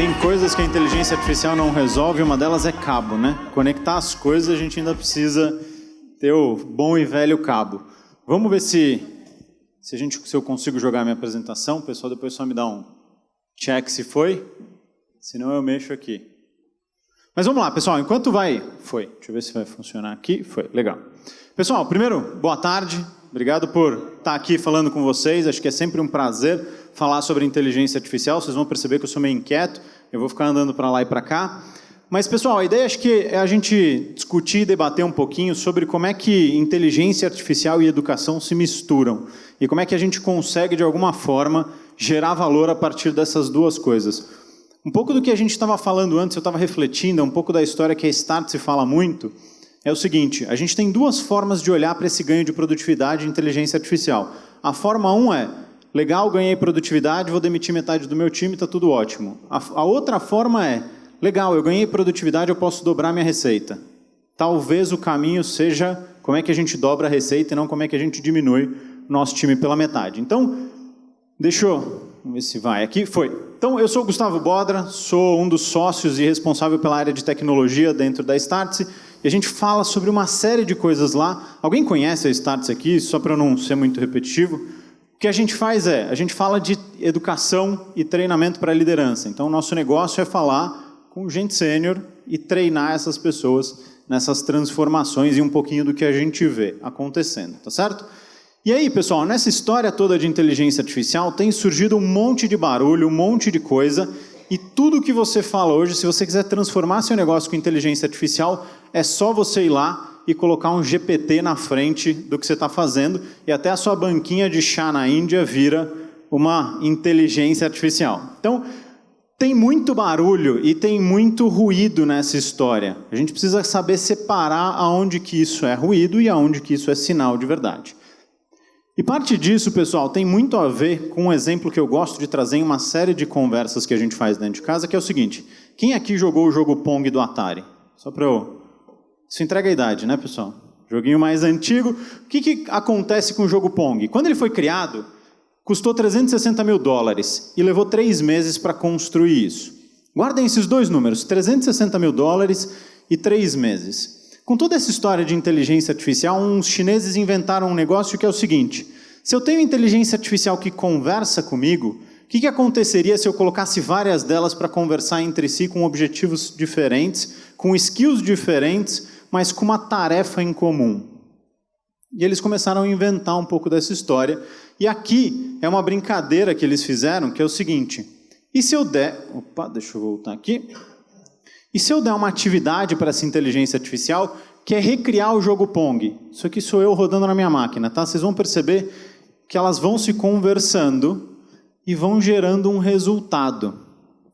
Tem coisas que a inteligência artificial não resolve, uma delas é cabo, né? Conectar as coisas, a gente ainda precisa ter o bom e velho cabo. Vamos ver se eu consigo jogar minha apresentação. O pessoal depois só me dá um check se foi, senão eu mexo aqui. Mas vamos lá, pessoal, enquanto vai... Foi, deixa eu ver se vai funcionar aqui. Foi, legal. Pessoal, primeiro, boa tarde. Obrigado por estar aqui falando com vocês. Acho que é sempre um prazer falar sobre inteligência artificial. Vocês vão perceber que eu sou meio inquieto. Eu vou ficar andando para lá e para cá. Mas, pessoal, a ideia acho que é a gente discutir e debater um pouquinho sobre como é que inteligência artificial e educação se misturam. E como é que a gente consegue, de alguma forma, gerar valor a partir dessas duas coisas. Um pouco do que a gente estava falando antes, eu estava refletindo, é um pouco da história que a Start se fala muito, é o seguinte, a gente tem duas formas de olhar para esse ganho de produtividade e inteligência artificial. A forma 1 é, legal, ganhei produtividade, vou demitir metade do meu time, está tudo ótimo. A outra forma é, legal, eu ganhei produtividade, eu posso dobrar minha receita. Talvez o caminho seja como é que a gente dobra a receita e não como é que a gente diminui o nosso time pela metade. Então, vamos ver se vai aqui, foi. Então, eu sou o Gustavo Bodra, sou um dos sócios e responsável pela área de tecnologia dentro da Startse, e a gente fala sobre uma série de coisas lá. Alguém conhece a Startse aqui, só para eu não ser muito repetitivo? O que a gente faz a gente fala de educação e treinamento para a liderança. Então, o nosso negócio é falar com gente sênior e treinar essas pessoas nessas transformações e um pouquinho do que a gente vê acontecendo, tá certo? E aí, pessoal, nessa história toda de inteligência artificial tem surgido um monte de barulho, um monte de coisa, e tudo que você fala hoje, se você quiser transformar seu negócio com inteligência artificial, é só você ir lá e colocar um GPT na frente do que você está fazendo, e até a sua banquinha de chá na Índia vira uma inteligência artificial. Então, tem muito barulho e tem muito ruído nessa história. A gente precisa saber separar aonde que isso é ruído e aonde que isso é sinal de verdade. E parte disso, pessoal, tem muito a ver com um exemplo que eu gosto de trazer em uma série de conversas que a gente faz dentro de casa, que é o seguinte, quem aqui jogou o jogo Pong do Atari? Só para eu... Isso entrega a idade, né, pessoal? Joguinho mais antigo. O que acontece com o jogo Pong? Quando ele foi criado, custou $360 mil e levou 3 meses para construir isso. Guardem esses dois números, $360 mil e 3 meses. Com toda essa história de inteligência artificial, uns chineses inventaram um negócio que é o seguinte, se eu tenho inteligência artificial que conversa comigo, o que aconteceria se eu colocasse várias delas para conversar entre si com objetivos diferentes, com skills diferentes, mas com uma tarefa em comum? E eles começaram a inventar um pouco dessa história, e aqui é uma brincadeira que eles fizeram, que é o seguinte, e se eu der... Opa, deixa eu voltar aqui... E se eu der uma atividade para essa inteligência artificial, que é recriar o jogo Pong? Isso aqui sou eu rodando na minha máquina, tá? Vocês vão perceber que elas vão se conversando e vão gerando um resultado.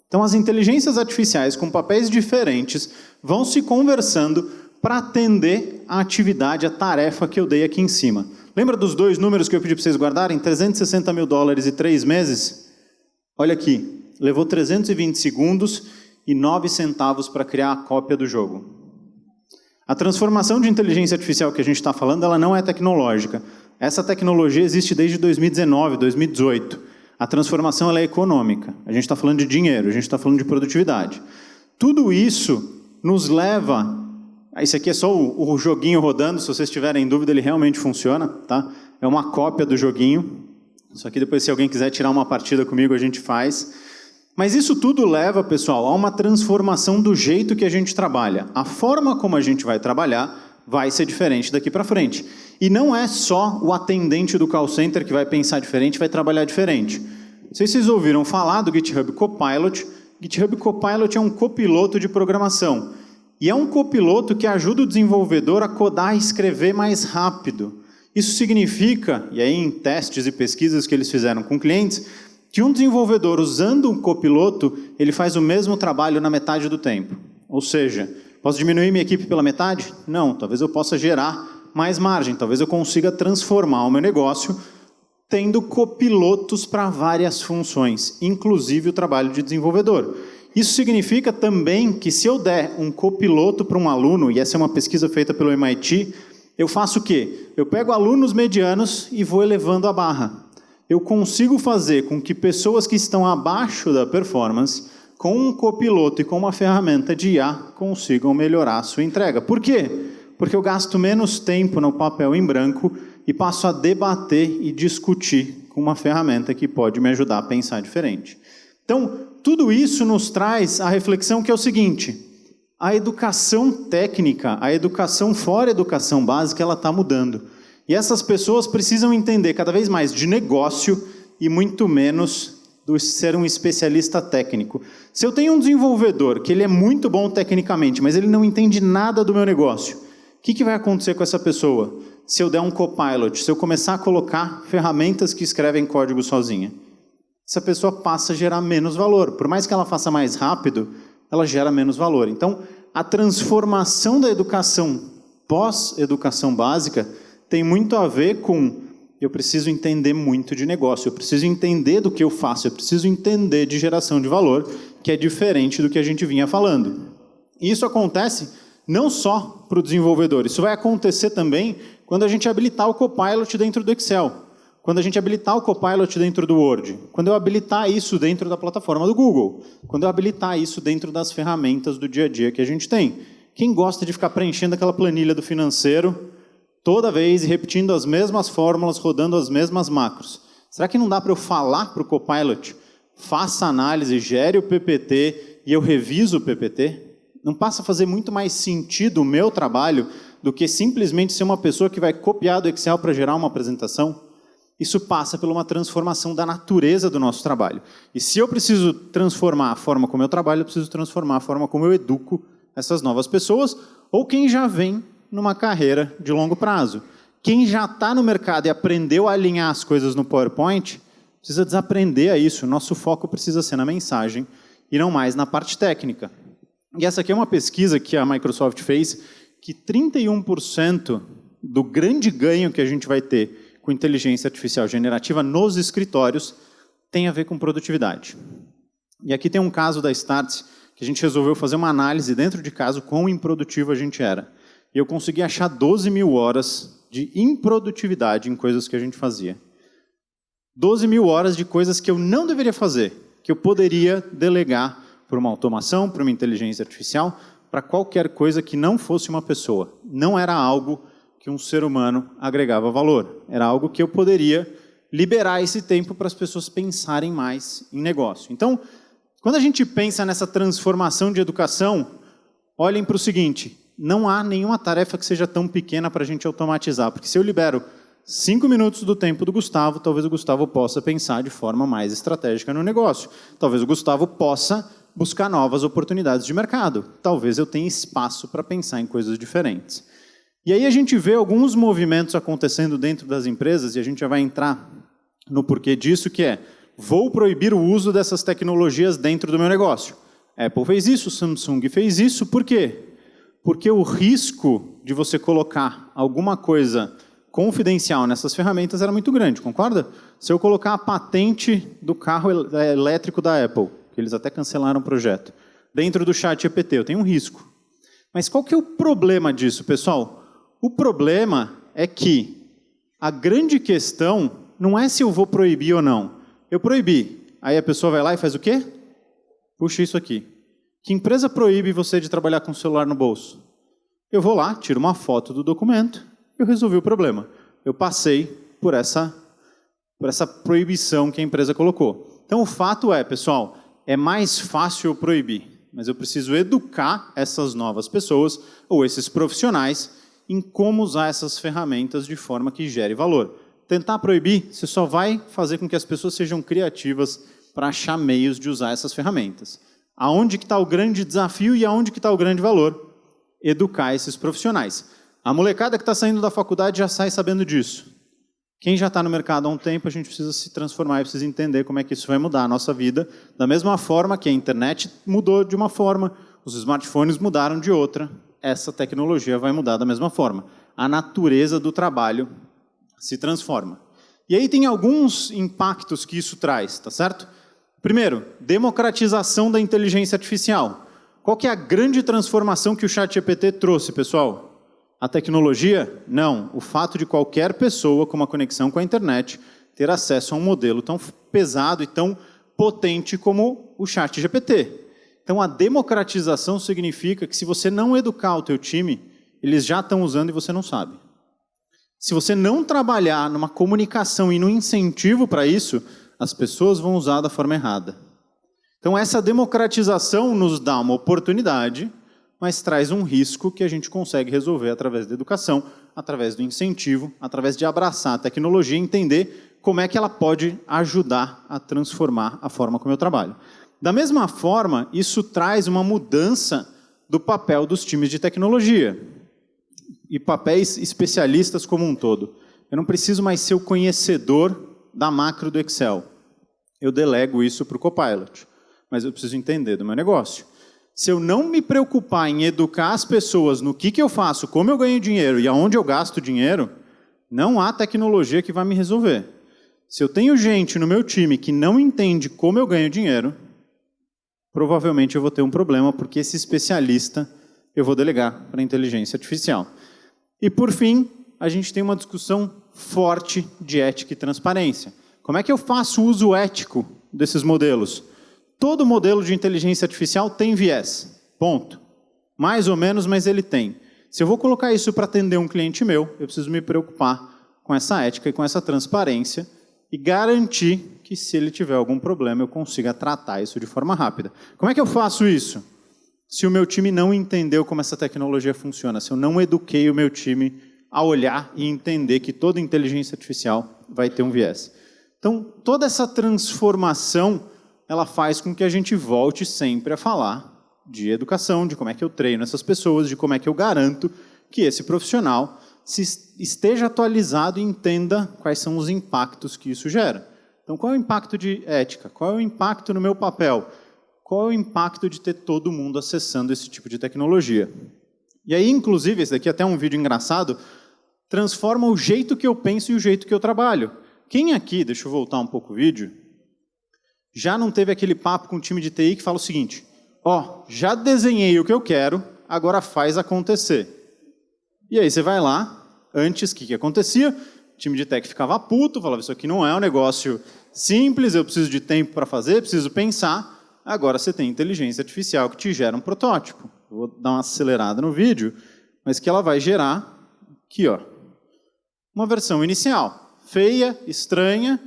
Então, as inteligências artificiais com papéis diferentes vão se conversando para atender a atividade, a tarefa que eu dei aqui em cima. Lembra dos dois números que eu pedi para vocês guardarem? $360 mil e 3 meses? Olha aqui, levou 320 segundos... e 9 centavos para criar a cópia do jogo. A transformação de inteligência artificial que a gente está falando, ela não é tecnológica. Essa tecnologia existe desde 2019, 2018. A transformação ela é econômica. A gente está falando de dinheiro, a gente está falando de produtividade. Tudo isso nos leva... Esse aqui é só o joguinho rodando, se vocês tiverem dúvida, ele realmente funciona, tá? É uma cópia do joguinho. Isso aqui depois, se alguém quiser tirar uma partida comigo, a gente faz... Mas isso tudo leva, pessoal, a uma transformação do jeito que a gente trabalha. A forma como a gente vai trabalhar vai ser diferente daqui para frente. E não é só o atendente do call center que vai pensar diferente, vai trabalhar diferente. Não sei se vocês ouviram falar do GitHub Copilot. GitHub Copilot é um copiloto de programação. E é um copiloto que ajuda o desenvolvedor a codar e escrever mais rápido. Isso significa, e aí em testes e pesquisas que eles fizeram com clientes, que um desenvolvedor usando um copiloto, ele faz o mesmo trabalho na metade do tempo. Ou seja, posso diminuir minha equipe pela metade? Não, talvez eu possa gerar mais margem, talvez eu consiga transformar o meu negócio tendo copilotos para várias funções, inclusive o trabalho de desenvolvedor. Isso significa também que se eu der um copiloto para um aluno, e essa é uma pesquisa feita pelo MIT, eu faço o quê? Eu pego alunos medianos e vou elevando a barra. Eu consigo fazer com que pessoas que estão abaixo da performance com um copiloto e com uma ferramenta de IA, consigam melhorar a sua entrega. Por quê? Porque eu gasto menos tempo no papel em branco e passo a debater e discutir com uma ferramenta que pode me ajudar a pensar diferente. Então, tudo isso nos traz a reflexão que é o seguinte: a educação técnica, a educação fora a educação básica, ela está mudando. E essas pessoas precisam entender cada vez mais de negócio e muito menos do ser um especialista técnico. Se eu tenho um desenvolvedor que ele é muito bom tecnicamente, mas ele não entende nada do meu negócio, o que vai acontecer com essa pessoa? Se eu der um copilot, se eu começar a colocar ferramentas que escrevem código sozinha, essa pessoa passa a gerar menos valor. Por mais que ela faça mais rápido, ela gera menos valor. Então, a transformação da educação pós-educação básica tem muito a ver com eu preciso entender muito de negócio, eu preciso entender do que eu faço, eu preciso entender de geração de valor, que é diferente do que a gente vinha falando. E isso acontece não só para o desenvolvedor, isso vai acontecer também quando a gente habilitar o Copilot dentro do Excel, quando a gente habilitar o Copilot dentro do Word, quando eu habilitar isso dentro da plataforma do Google, quando eu habilitar isso dentro das ferramentas do dia a dia que a gente tem. Quem gosta de ficar preenchendo aquela planilha do financeiro toda vez e repetindo as mesmas fórmulas, rodando as mesmas macros? Será que não dá para eu falar para o Copilot, faça análise, gere o PPT e eu reviso o PPT? Não passa a fazer muito mais sentido o meu trabalho do que simplesmente ser uma pessoa que vai copiar do Excel para gerar uma apresentação? Isso passa por uma transformação da natureza do nosso trabalho. E se eu preciso transformar a forma como eu trabalho, eu preciso transformar a forma como eu educo essas novas pessoas, ou quem já vem numa carreira de longo prazo. Quem já está no mercado e aprendeu a alinhar as coisas no PowerPoint, precisa desaprender isso. Nosso foco precisa ser na mensagem e não mais na parte técnica. E essa aqui é uma pesquisa que a Microsoft fez, que 31% do grande ganho que a gente vai ter com inteligência artificial generativa nos escritórios tem a ver com produtividade. E aqui tem um caso da Startse, que a gente resolveu fazer uma análise dentro de casa quão improdutivo a gente era. E eu consegui achar 12 mil horas de improdutividade em coisas que a gente fazia. 12 mil horas de coisas que eu não deveria fazer, que eu poderia delegar para uma automação, para uma inteligência artificial, para qualquer coisa que não fosse uma pessoa. Não era algo que um ser humano agregava valor. Era algo que eu poderia liberar esse tempo para as pessoas pensarem mais em negócio. Então, quando a gente pensa nessa transformação de educação, olhem para o seguinte: não há nenhuma tarefa que seja tão pequena para a gente automatizar, porque se eu libero 5 minutos do tempo do Gustavo, talvez o Gustavo possa pensar de forma mais estratégica no negócio. Talvez o Gustavo possa buscar novas oportunidades de mercado. Talvez eu tenha espaço para pensar em coisas diferentes. E aí a gente vê alguns movimentos acontecendo dentro das empresas, e a gente já vai entrar no porquê disso, que é: vou proibir o uso dessas tecnologias dentro do meu negócio. Apple fez isso, Samsung fez isso, por quê? Porque o risco de você colocar alguma coisa confidencial nessas ferramentas era muito grande, concorda? Se eu colocar a patente do carro elétrico da Apple, que eles até cancelaram o projeto, dentro do ChatGPT, eu tenho um risco. Mas qual que é o problema disso, pessoal? O problema é que a grande questão não é se eu vou proibir ou não. Eu proibi. Aí a pessoa vai lá e faz o quê? Puxa isso aqui. Que empresa proíbe você de trabalhar com o celular no bolso? Eu vou lá, tiro uma foto do documento, eu resolvi o problema. Eu passei por essa proibição que a empresa colocou. Então o fato é, pessoal, é mais fácil eu proibir, mas eu preciso educar essas novas pessoas ou esses profissionais em como usar essas ferramentas de forma que gere valor. Tentar proibir, você só vai fazer com que as pessoas sejam criativas para achar meios de usar essas ferramentas. Aonde que está o grande desafio e aonde que está o grande valor? Educar esses profissionais. A molecada que está saindo da faculdade já sai sabendo disso. Quem já está no mercado há um tempo, a gente precisa se transformar e precisa entender como é que isso vai mudar a nossa vida, da mesma forma que a internet mudou de uma forma, os smartphones mudaram de outra, essa tecnologia vai mudar da mesma forma. A natureza do trabalho se transforma. E aí tem alguns impactos que isso traz, tá certo? Primeiro, democratização da inteligência artificial. Qual que é a grande transformação que o ChatGPT trouxe, pessoal? A tecnologia? Não. O fato de qualquer pessoa com uma conexão com a internet ter acesso a um modelo tão pesado e tão potente como o ChatGPT. Então, a democratização significa que se você não educar o teu time, eles já estão usando e você não sabe. Se você não trabalhar numa comunicação e no incentivo para isso, as pessoas vão usar da forma errada. Então, essa democratização nos dá uma oportunidade, mas traz um risco que a gente consegue resolver através da educação, através do incentivo, através de abraçar a tecnologia e entender como é que ela pode ajudar a transformar a forma como eu trabalho. Da mesma forma, isso traz uma mudança do papel dos times de tecnologia e papéis especialistas como um todo. Eu não preciso mais ser o conhecedor da macro do Excel. Eu delego isso para o Copilot, mas eu preciso entender do meu negócio. Se eu não me preocupar em educar as pessoas no que eu faço, como eu ganho dinheiro e aonde eu gasto dinheiro, não há tecnologia que vai me resolver. Se eu tenho gente no meu time que não entende como eu ganho dinheiro, provavelmente eu vou ter um problema, porque esse especialista eu vou delegar para a inteligência artificial. E, por fim, a gente tem uma discussão forte de ética e transparência. Como é que eu faço uso ético desses modelos? Todo modelo de inteligência artificial tem viés, ponto. Mais ou menos, mas ele tem. Se eu vou colocar isso para atender um cliente meu, eu preciso me preocupar com essa ética e com essa transparência e garantir que, se ele tiver algum problema, eu consiga tratar isso de forma rápida. Como é que eu faço isso? Se o meu time não entendeu como essa tecnologia funciona, se eu não eduquei o meu time a olhar e entender que toda inteligência artificial vai ter um viés. Então, toda essa transformação, ela faz com que a gente volte sempre a falar de educação, de como é que eu treino essas pessoas, de como é que eu garanto que esse profissional esteja atualizado e entenda quais são os impactos que isso gera. Então, qual é o impacto de ética? Qual é o impacto no meu papel? Qual é o impacto de ter todo mundo acessando esse tipo de tecnologia? E aí, inclusive, esse daqui é até um vídeo engraçado, transforma o jeito que eu penso e o jeito que eu trabalho. Quem aqui, deixa eu voltar um pouco o vídeo, já não teve aquele papo com o time de TI que fala o seguinte: ó, já desenhei o que eu quero, agora faz acontecer. E aí você vai lá, antes, o que acontecia? O time de tech ficava puto, falava, isso aqui não é um negócio simples, eu preciso de tempo para fazer, preciso pensar. Agora você tem inteligência artificial que te gera um protótipo. Eu vou dar uma acelerada no vídeo, mas que ela vai gerar, aqui, ó, uma versão inicial. Feia, estranha,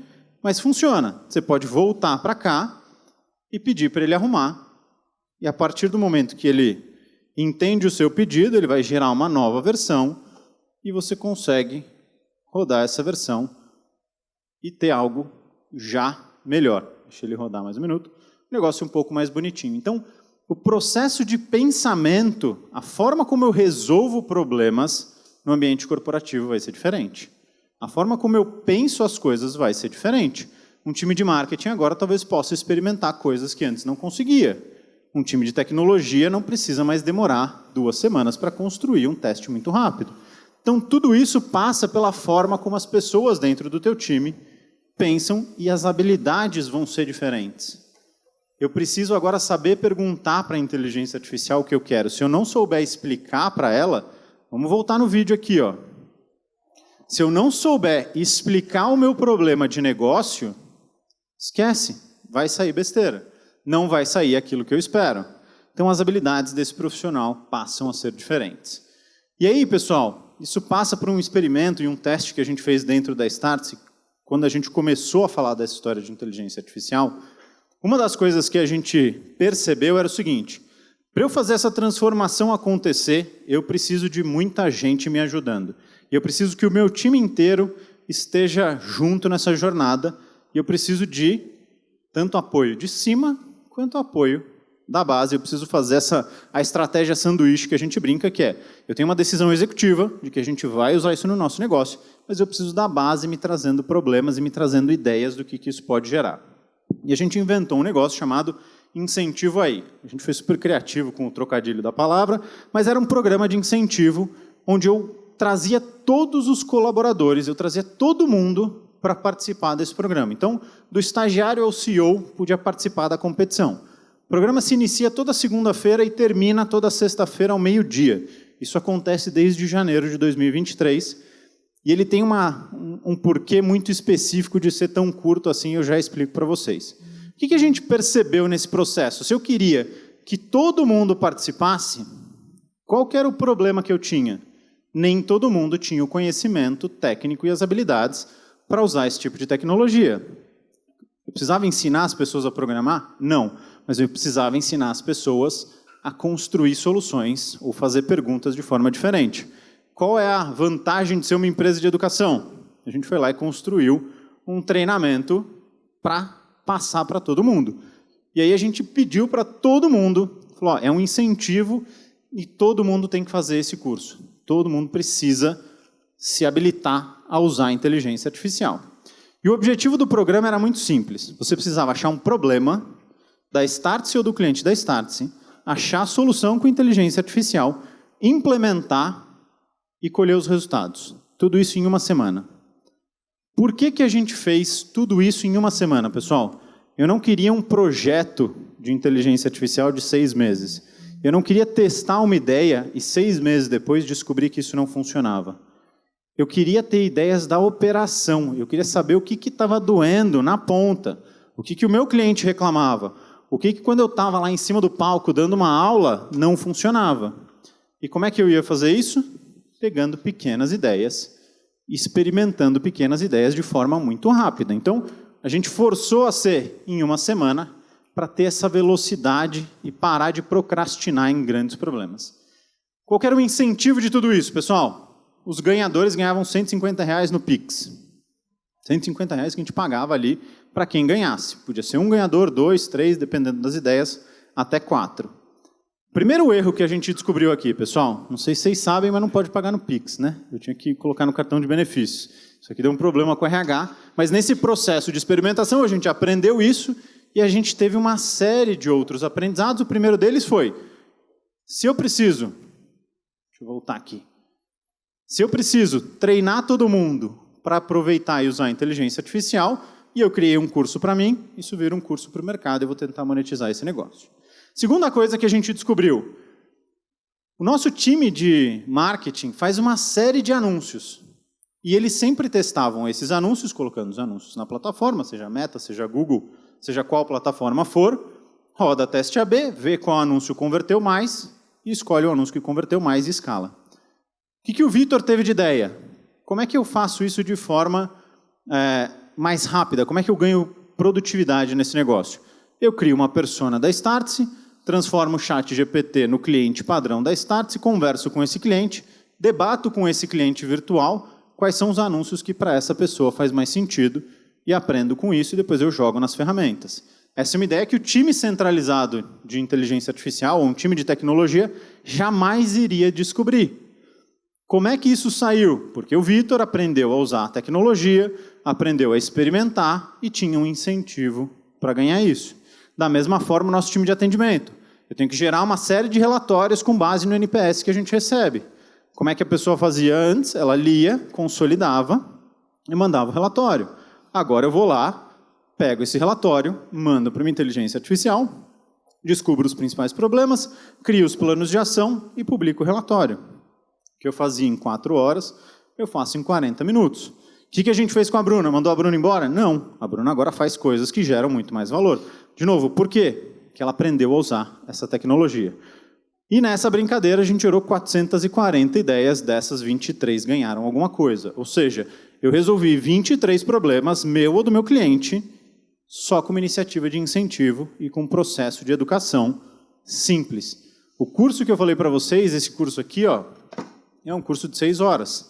mas funciona. Você pode voltar para cá e pedir para ele arrumar. E a partir do momento que ele entende o seu pedido, ele vai gerar uma nova versão e você consegue rodar essa versão e ter algo já melhor. Deixa ele rodar mais um minuto. Negócio um pouco mais bonitinho. Então, o processo de pensamento, a forma como eu resolvo problemas no ambiente corporativo vai ser diferente. A forma como eu penso as coisas vai ser diferente. Um time de marketing agora talvez possa experimentar coisas que antes não conseguia. Um time de tecnologia não precisa mais demorar 2 semanas para construir um teste muito rápido. Então, tudo isso passa pela forma como as pessoas dentro do teu time pensam e as habilidades vão ser diferentes. Eu preciso agora saber perguntar para a inteligência artificial o que eu quero. Se eu não souber explicar para ela, vamos voltar no vídeo aqui, ó. Se eu não souber explicar o meu problema de negócio, esquece, vai sair besteira. Não vai sair aquilo que eu espero. Então, as habilidades desse profissional passam a ser diferentes. E aí, pessoal, isso passa por um experimento e um teste que a gente fez dentro da Startse, quando a gente começou a falar dessa história de inteligência artificial. Uma das coisas que a gente percebeu era o seguinte: para eu fazer essa transformação acontecer, eu preciso de muita gente me ajudando. E eu preciso que o meu time inteiro esteja junto nessa jornada. E eu preciso de tanto apoio de cima quanto apoio da base. Eu preciso fazer a estratégia sanduíche que a gente brinca, que é: eu tenho uma decisão executiva de que a gente vai usar isso no nosso negócio, mas eu preciso da base me trazendo problemas e me trazendo ideias do que isso pode gerar. E a gente inventou um negócio chamado Incentivo AI. A gente foi super criativo com o trocadilho da palavra, mas era um programa de incentivo onde eu trazia todos os colaboradores, eu trazia todo mundo para participar desse programa. Então, do estagiário ao CEO podia participar da competição. O programa se inicia toda segunda-feira e termina toda sexta-feira ao meio-dia. Isso acontece desde janeiro de 2023. E ele tem um porquê muito específico de ser tão curto assim, eu já explico para vocês. O que a gente percebeu nesse processo? Se eu queria que todo mundo participasse, qual que era o problema que eu tinha? Nem todo mundo tinha o conhecimento técnico e as habilidades para usar esse tipo de tecnologia. Eu precisava ensinar as pessoas a programar? Não, mas eu precisava ensinar as pessoas a construir soluções ou fazer perguntas de forma diferente. Qual é a vantagem de ser uma empresa de educação? A gente foi lá e construiu um treinamento para passar para todo mundo. E aí a gente pediu para todo mundo, falou, ó, é um incentivo e todo mundo tem que fazer esse curso. Todo mundo precisa se habilitar a usar a inteligência artificial. E o objetivo do programa era muito simples. Você precisava achar um problema da Startse ou do cliente da Startse, achar a solução com inteligência artificial, implementar e colher os resultados. Tudo isso em uma semana. Por que a gente fez tudo isso em uma semana, pessoal? Eu não queria um projeto de inteligência artificial de 6 meses. Eu não queria testar uma ideia e 6 meses depois descobrir que isso não funcionava. Eu queria ter ideias da operação. Eu queria saber o que estava doendo na ponta. O que o meu cliente reclamava. O que quando eu estava lá em cima do palco dando uma aula, não funcionava. E como é que eu ia fazer isso? Pegando pequenas ideias, experimentando pequenas ideias de forma muito rápida. Então, a gente forçou a ser em uma semana para ter essa velocidade e parar de procrastinar em grandes problemas. Qual era o incentivo de tudo isso, pessoal? Os ganhadores ganhavam R$150 no Pix. R$150 que a gente pagava ali para quem ganhasse. Podia ser um ganhador, 2, 3, dependendo das ideias, até 4. Primeiro erro que a gente descobriu aqui, pessoal, não sei se vocês sabem, mas não pode pagar no Pix, né? Eu tinha que colocar no cartão de benefícios. Isso aqui deu um problema com o RH, mas nesse processo de experimentação a gente aprendeu isso e a gente teve uma série de outros aprendizados. O primeiro deles foi, se eu preciso, deixa eu voltar aqui, se eu preciso treinar todo mundo para aproveitar e usar a inteligência artificial, e eu criei um curso para mim, isso vira um curso para o mercado, eu vou tentar monetizar esse negócio. Segunda coisa que a gente descobriu, o nosso time de marketing faz uma série de anúncios, e eles sempre testavam esses anúncios, colocando os anúncios na plataforma, seja Meta, seja Google, seja qual plataforma for, roda teste AB, vê qual anúncio converteu mais, e escolhe o anúncio que converteu mais e escala. O que o Vitor teve de ideia? Como é que eu faço isso de forma mais rápida? Como é que eu ganho produtividade nesse negócio? Eu crio uma persona da Startse, transformo o chat GPT no cliente padrão da Startse, converso com esse cliente, debato com esse cliente virtual quais são os anúncios que para essa pessoa faz mais sentido e aprendo com isso e depois eu jogo nas ferramentas. Essa é uma ideia que o time centralizado de inteligência artificial ou um time de tecnologia jamais iria descobrir. Como é que isso saiu? Porque o Vitor aprendeu a usar a tecnologia, aprendeu a experimentar e tinha um incentivo para ganhar isso. Da mesma forma, o nosso time de atendimento. Eu tenho que gerar uma série de relatórios com base no NPS que a gente recebe. Como é que a pessoa fazia antes? Ela lia, consolidava e mandava o relatório. Agora eu vou lá, pego esse relatório, mando para uma inteligência artificial, descubro os principais problemas, crio os planos de ação e publico o relatório. Que eu fazia em 4 horas, eu faço em 40 minutos. O que a gente fez com a Bruna? Mandou a Bruna embora? Não. A Bruna agora faz coisas que geram muito mais valor. De novo, por quê? Porque ela aprendeu a usar essa tecnologia. E nessa brincadeira a gente gerou 440 ideias, dessas 23 ganharam alguma coisa. Ou seja, eu resolvi 23 problemas, meu ou do meu cliente, só com uma iniciativa de incentivo e com um processo de educação simples. O curso que eu falei para vocês, esse curso aqui, ó, é um curso de 6 horas.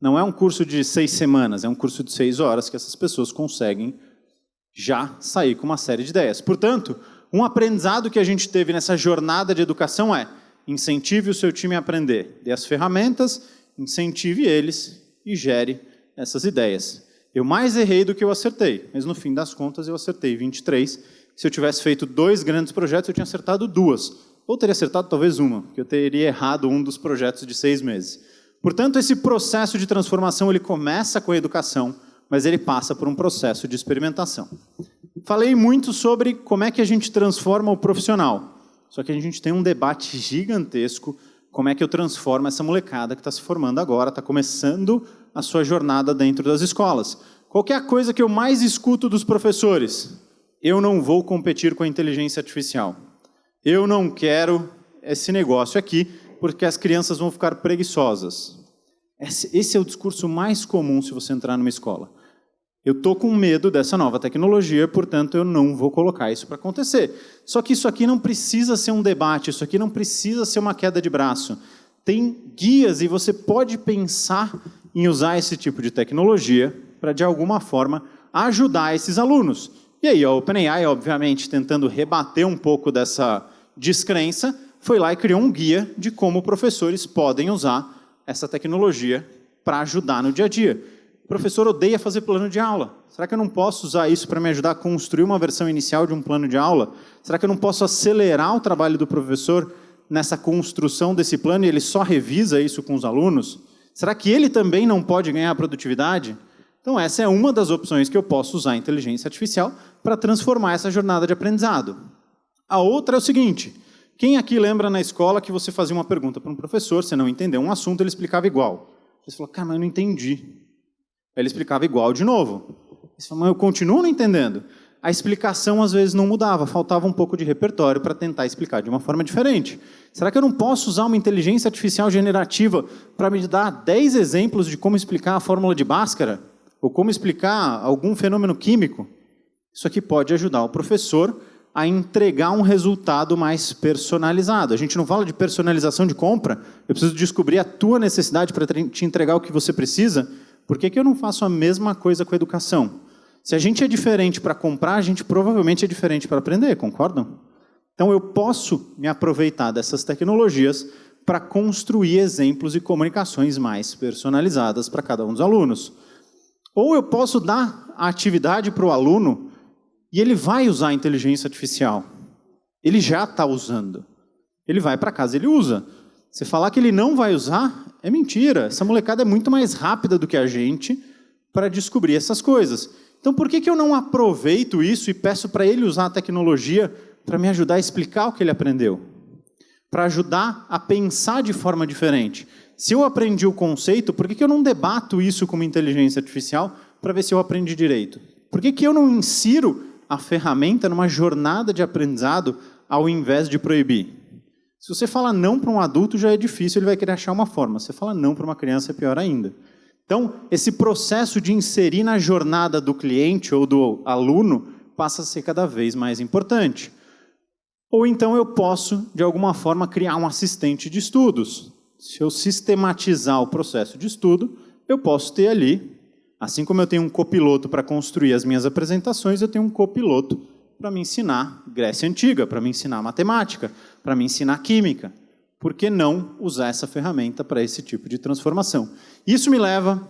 Não é um curso de 6 semanas, é um curso de 6 horas que essas pessoas conseguem já sair com uma série de ideias. Portanto, um aprendizado que a gente teve nessa jornada de educação é incentive o seu time a aprender. Dê as ferramentas, incentive eles e gere essas ideias. Eu mais errei do que eu acertei, mas no fim das contas eu acertei 23. Se eu tivesse feito 2 grandes projetos, eu tinha acertado 2. Ou teria acertado talvez uma, porque eu teria errado um dos projetos de 6 meses. Portanto, esse processo de transformação ele começa com a educação, mas ele passa por um processo de experimentação. Falei muito sobre como é que a gente transforma o profissional, só que a gente tem um debate gigantesco como é que eu transformo essa molecada que está se formando agora, está começando a sua jornada dentro das escolas. Qual que é a coisa que eu mais escuto dos professores? Eu não vou competir com a inteligência artificial. eu não quero esse negócio aqui porque as crianças vão ficar preguiçosas. Esse é o discurso mais comum se você entrar numa escola. Eu estou com medo dessa nova tecnologia, portanto, eu não vou colocar isso para acontecer. Só que isso aqui não precisa ser um debate, isso aqui não precisa ser uma queda de braço. Tem guias e você pode pensar em usar esse tipo de tecnologia para, de alguma forma, ajudar esses alunos. E aí a OpenAI, obviamente, tentando rebater um pouco dessa descrença, foi lá e criou um guia de como professores podem usar essa tecnologia para ajudar no dia a dia. O professor odeia fazer plano de aula. Será que eu não posso usar isso para me ajudar a construir uma versão inicial de um plano de aula? Será que eu não posso acelerar o trabalho do professor nessa construção desse plano e ele só revisa isso com os alunos? Será que ele também não pode ganhar produtividade? Então essa é uma das opções que eu posso usar a inteligência artificial para transformar essa jornada de aprendizado. A outra é o seguinte: quem aqui lembra na escola que você fazia uma pergunta para um professor, você não entendeu um assunto, ele explicava igual. Você falou, cara, mas eu não entendi. Ele explicava igual de novo. Você falou, mas eu continuo não entendendo. A explicação às vezes não mudava, faltava um pouco de repertório para tentar explicar de uma forma diferente. Será que eu não posso usar uma inteligência artificial generativa para me dar 10 exemplos de como explicar a fórmula de Bhaskara? Ou como explicar algum fenômeno químico? Isso aqui pode ajudar o professor a entregar um resultado mais personalizado. A gente não fala de personalização de compra, eu preciso descobrir a tua necessidade para te entregar o que você precisa. Por que eu não faço a mesma coisa com a educação? Se a gente é diferente para comprar, a gente provavelmente é diferente para aprender, concordam? Então eu posso me aproveitar dessas tecnologias para construir exemplos e comunicações mais personalizadas para cada um dos alunos. Ou eu posso dar a atividade para o aluno e ele vai usar a inteligência artificial. Ele já está usando. Ele vai para casa e ele usa. Você falar que ele não vai usar, é mentira. Essa molecada é muito mais rápida do que a gente para descobrir essas coisas. Então, por que eu não aproveito isso e peço para ele usar a tecnologia para me ajudar a explicar o que ele aprendeu? Para ajudar a pensar de forma diferente. Se eu aprendi o conceito, por que eu não debato isso com uma inteligência artificial para ver se eu aprendi direito? Por que eu não insiro a ferramenta numa jornada de aprendizado ao invés de proibir? Se você fala não para um adulto, já é difícil, ele vai querer achar uma forma. Se você fala não para uma criança, é pior ainda. Então, esse processo de inserir na jornada do cliente ou do aluno passa a ser cada vez mais importante. Ou então eu posso, de alguma forma, criar um assistente de estudos. Se eu sistematizar o processo de estudo, eu posso ter ali, assim como eu tenho um copiloto para construir as minhas apresentações, eu tenho um copiloto para me ensinar Grécia Antiga, para me ensinar matemática, para me ensinar química. Por que não usar essa ferramenta para esse tipo de transformação? Isso me leva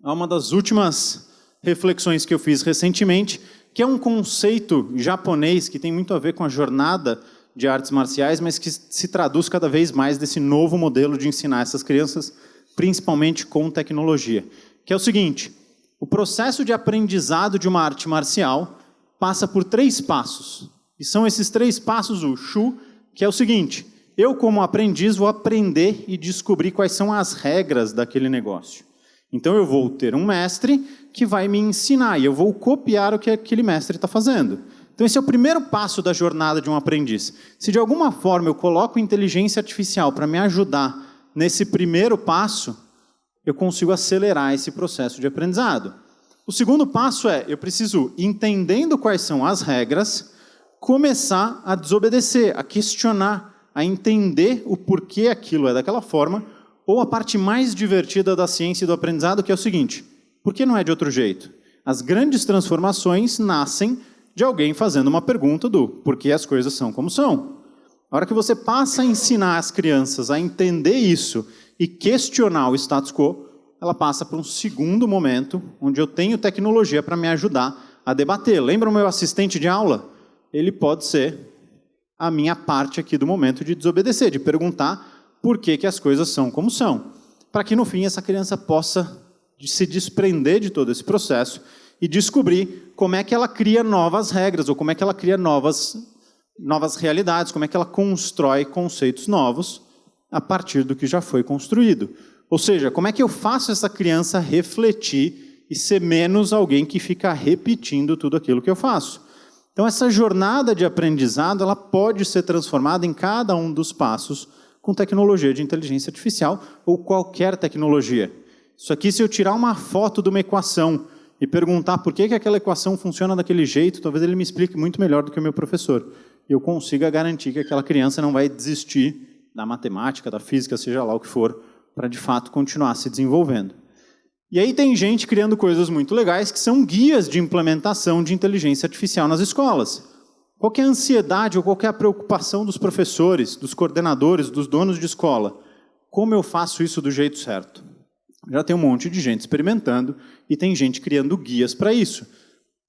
a uma das últimas reflexões que eu fiz recentemente, que é um conceito japonês que tem muito a ver com a jornada de artes marciais, mas que se traduz cada vez mais desse novo modelo de ensinar essas crianças, principalmente com tecnologia. Que é o seguinte: o processo de aprendizado de uma arte marcial passa por 3 passos. E são esses 3 passos, o Shu, que é o seguinte: eu, como aprendiz, vou aprender e descobrir quais são as regras daquele negócio. Então eu vou ter um mestre que vai me ensinar e eu vou copiar o que aquele mestre está fazendo. Então esse é o primeiro passo da jornada de um aprendiz. Se de alguma forma eu coloco inteligência artificial para me ajudar nesse primeiro passo, eu consigo acelerar esse processo de aprendizado. O segundo passo é, eu preciso, entendendo quais são as regras, começar a desobedecer, a questionar, a entender o porquê aquilo é daquela forma, ou a parte mais divertida da ciência e do aprendizado, que é o seguinte: por que não é de outro jeito? As grandes transformações nascem de alguém fazendo uma pergunta do porquê as coisas são como são. A hora que você passa a ensinar as crianças a entender isso e questionar o status quo, ela passa para um segundo momento, onde eu tenho tecnologia para me ajudar a debater. Lembra o meu assistente de aula? Ele pode ser a minha parte aqui do momento de desobedecer, de perguntar por que as coisas são como são, para que no fim essa criança possa se desprender de todo esse processo e descobrir como é que ela cria novas regras, ou como é que ela cria novas realidades, como é que ela constrói conceitos novos a partir do que já foi construído. Ou seja, como é que eu faço essa criança refletir e ser menos alguém que fica repetindo tudo aquilo que eu faço. Então, essa jornada de aprendizado ela pode ser transformada em cada um dos passos com tecnologia de inteligência artificial ou qualquer tecnologia. Isso aqui, se eu tirar uma foto de uma equação e perguntar por que aquela equação funciona daquele jeito, talvez ele me explique muito melhor do que o meu professor. E eu consiga garantir que aquela criança não vai desistir da matemática, da física, seja lá o que for, para de fato continuar se desenvolvendo. E aí tem gente criando coisas muito legais que são guias de implementação de inteligência artificial nas escolas. Qual que é a ansiedade ou qual que é a preocupação dos professores, dos coordenadores, dos donos de escola? Como eu faço isso do jeito certo? Já tem um monte de gente experimentando e tem gente criando guias para isso.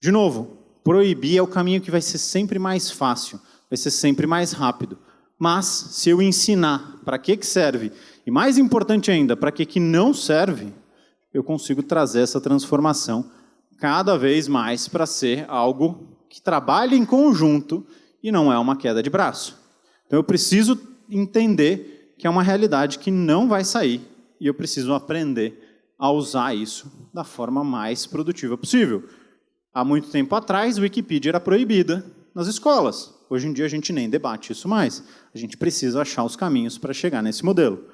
De novo, proibir é o caminho que vai ser sempre mais fácil, vai ser sempre mais rápido. Mas, se eu ensinar para que serve, e mais importante ainda, para que não serve, eu consigo trazer essa transformação cada vez mais para ser algo que trabalhe em conjunto e não é uma queda de braço. Então eu preciso entender que é uma realidade que não vai sair e eu preciso aprender a usar isso da forma mais produtiva possível. Há muito tempo atrás, a Wikipedia era proibida nas escolas. Hoje em dia a gente nem debate isso mais. A gente precisa achar os caminhos para chegar nesse modelo.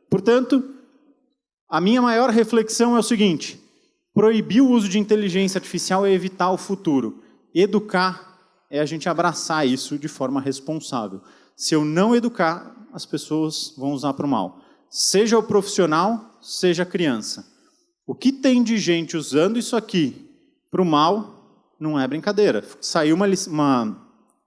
Portanto, a minha maior reflexão é o seguinte: proibir o uso de inteligência artificial é evitar o futuro. Educar é a gente abraçar isso de forma responsável. Se eu não educar, as pessoas vão usar para o mal. Seja o profissional, seja a criança. O que tem de gente usando isso aqui para o mal não é brincadeira. Saiu uma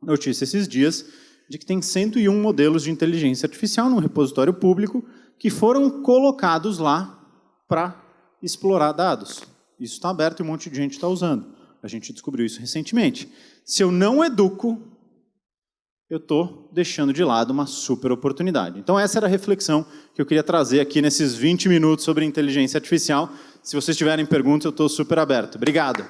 notícia esses dias de que tem 101 modelos de inteligência artificial num repositório público que foram colocados lá para explorar dados. Isso está aberto e um monte de gente está usando. A gente descobriu isso recentemente. Se eu não educo, eu estou deixando de lado uma super oportunidade. Então essa era a reflexão que eu queria trazer aqui nesses 20 minutos sobre inteligência artificial. Se vocês tiverem perguntas, eu estou super aberto. Obrigado.